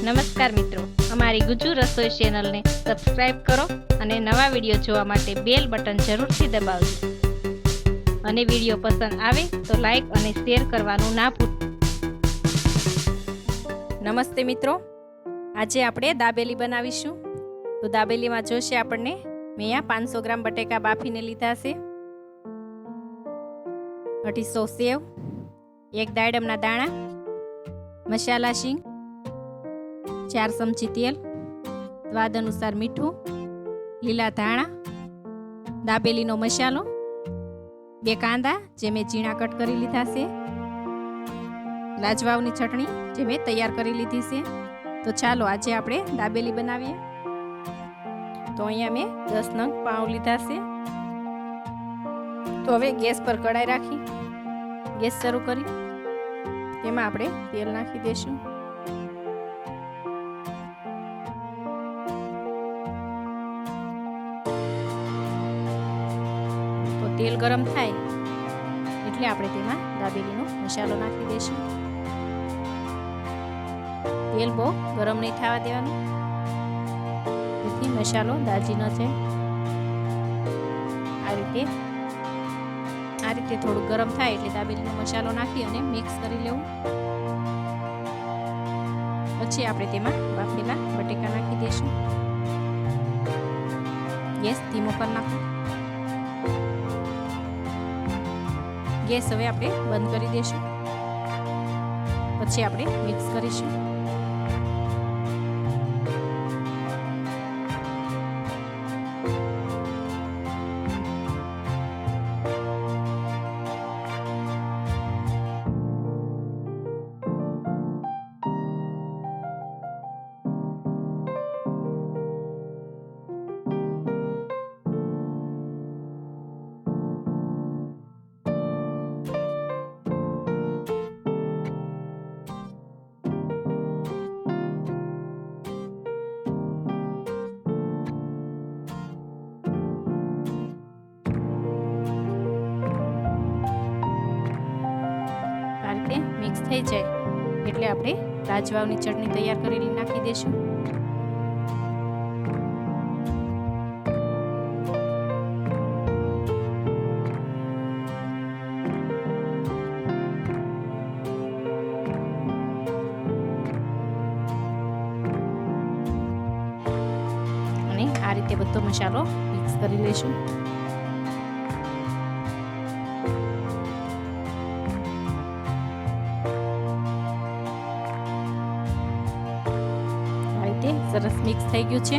નમસ્કાર મિત્રો, અમારી ગુજ્જુ રસોઈ ચેનલને સબસ્ક્રાઇબ કરો અને નવા વિડીયો જોવા માટે બેલ બટન જરૂરથી દબાવજો. અને વિડીયો પસંદ આવે તો લાઈક અને શેર કરવાનું ના ભૂલતા. નમસ્તે મિત્રો, આજે આપણે દાબેલી બનાવીશું. તો દાબેલીમાં જોશે આપણને મેં અહીંયા 500 ગ્રામ બટેકા બાફીને લીધા છે, 250 સેવ, 1 દાડમના દાણા, મસાલા શીંગ, 4 ચમચી તેલ, સ્વાદ અનુસાર મીઠું, લીલા ધાણા, દાબેલીનો મસાલો, 2 કાંદા જે મેં ઝીણા કટ કરી લીધા છે, લાજવાવની ચટણી જે મેં તૈયાર કરી લીધી છે. તો ચાલો આજે આપણે દાબેલી બનાવીએ. તો અહીંયા મેં 10 નંગ પાઉં લીધા છે. તો હવે ગેસ પર કઢાઈ રાખી ગેસ શરૂ કરી તેમાં આપણે તેલ નાખી દઈશું. તો તેલ ગરમ થાય એટલે આપણે તેમાં દાબેલીનો મસાલો નાખી દઈશું. તેલ બહુ ગરમ નહીં થવા દેવાનું, તેથી મસાલો દાજી ન જાય. આ રીતે થોડું ગરમ થાય એટલે દાબેલીનો મસાલો નાખી અને મિક્સ કરી લેવું. પછી આપણે તેમાં બાફેલા બટેકા નાખી દઈશું. ગેસ ધીમો કરી નાખો. ગેસ હવે આપણે બંધ કરી દઈશું. પછી આપણે મિક્સ કરીશું. મિક્સ થઈ જાય એટલે આપણે રાજવાવની ચટણી તૈયાર કરેલી નાખી દઈશું. અને આ રીતે બધો મસાલો મિક્સ કરી લઈશું. સરસ મિક્સ થઈ ગયું છે.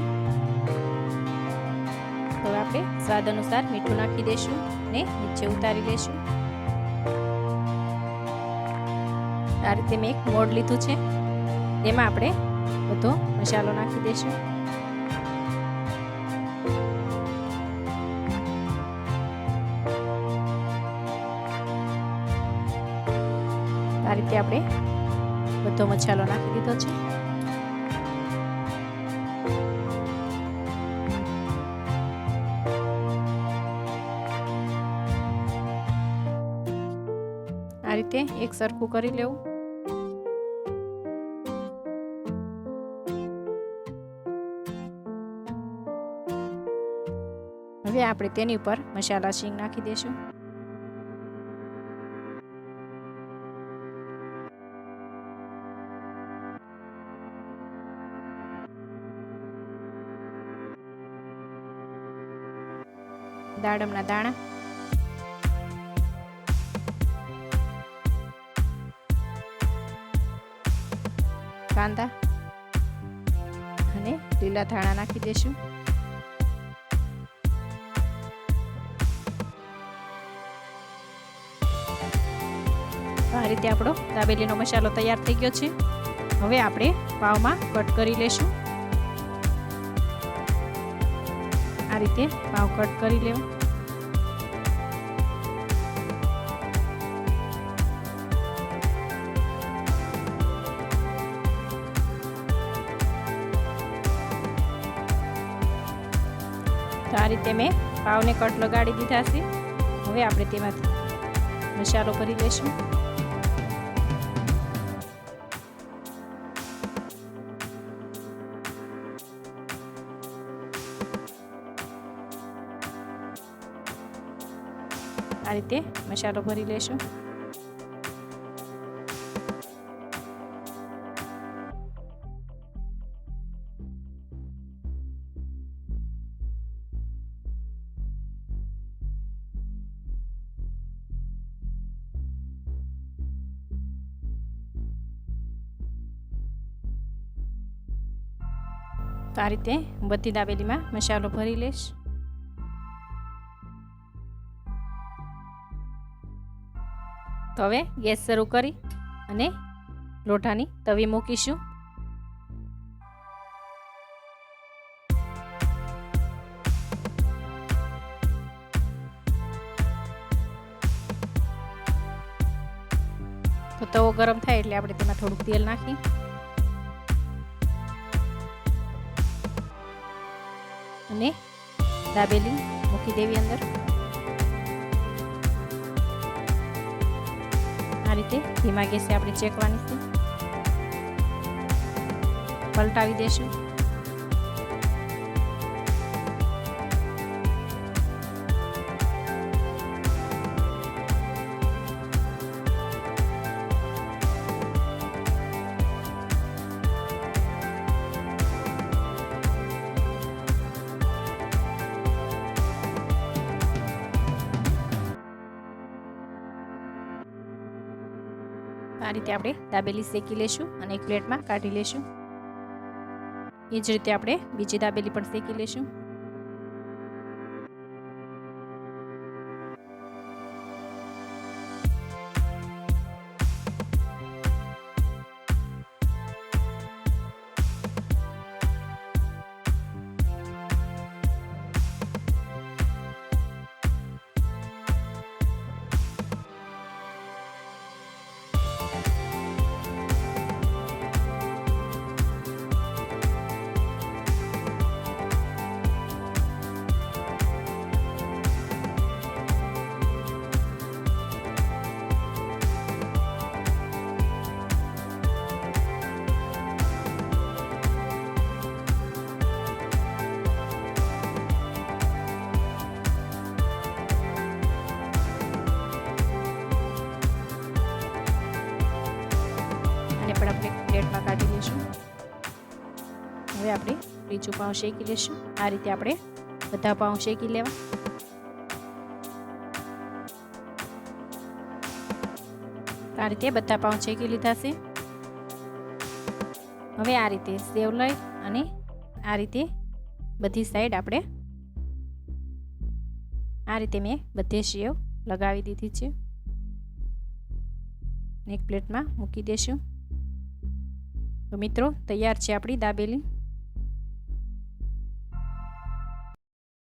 તો આપણે સ્વાદ અનુસાર મીઠું નાખી દઈશું અને નીચે ઉતારી લઈશું. આ રીતે મેં એક મોડ લીધું છે, તેમાં આપણે બધો મસાલો નાખી દઈશું. આ રીતે આપણે બધો મસાલો નાખી દીધો છે. આ રીતે એક સરખું કરી લેવું. હવે આપણે તેની ઉપર મસાલા શીંગ નાખી દઈશું. દાડમના દાણા, કાંદા અને લીલા ધાણા નાખી દઈશું. આ રીતે આપણો દાબેલીનો મસાલો તૈયાર થઈ ગયો છે. હવે આપણે પાવમાં કટ કરી લઈશું. આ રીતે પાવ કટ કરી લેવું. તો આ રીતે મેં પાવને કટ લગાડી દીધા છે. હવે આપણે તેમાંથી મસાલો ભરી લઈશું. આ રીતે મસાલો ભરી લેશું. તો આ રીતે બધી દાબેલીમાં મસાલો ભરી લઈશ. તો હવે ગેસ શરૂ કરી અને લોઢાની તવી મૂકીશું. તો તવો ગરમ થાય એટલે આપણે તેમાં થોડુંક તેલ નાખી અને દાબેલી મૂકી દેવી અંદર. આ રીતે ધીમા ગેસે આપણે ચેકવાની છે. પલટાવી દેશું. આ રીતે આપણે દાબેલી શેકી લેશું અને એક પ્લેટમાં કાઢી લેશું. એ જ રીતે આપણે બીજી દાબેલી પણ શેકી લેશું. પણ આપણે પ્લેટમાં કાઢી લઈશું. હવે આપણે ત્રીજું પાઉં શેકી લઈશું. આ રીતે આપણે બધા પાઉં શેકી લેવા. આ રીતે બધા પાઉં શેકી લીધા છે. હવે આ રીતે સેવ લઈ અને આ રીતે બધી સાઈડ આપણે આ રીતે મેં બધે સેવ લગાવી દીધી છે. એક પ્લેટમાં મૂકી દેશું. તો મિત્રો તૈયાર છે આપણી દાબેલી.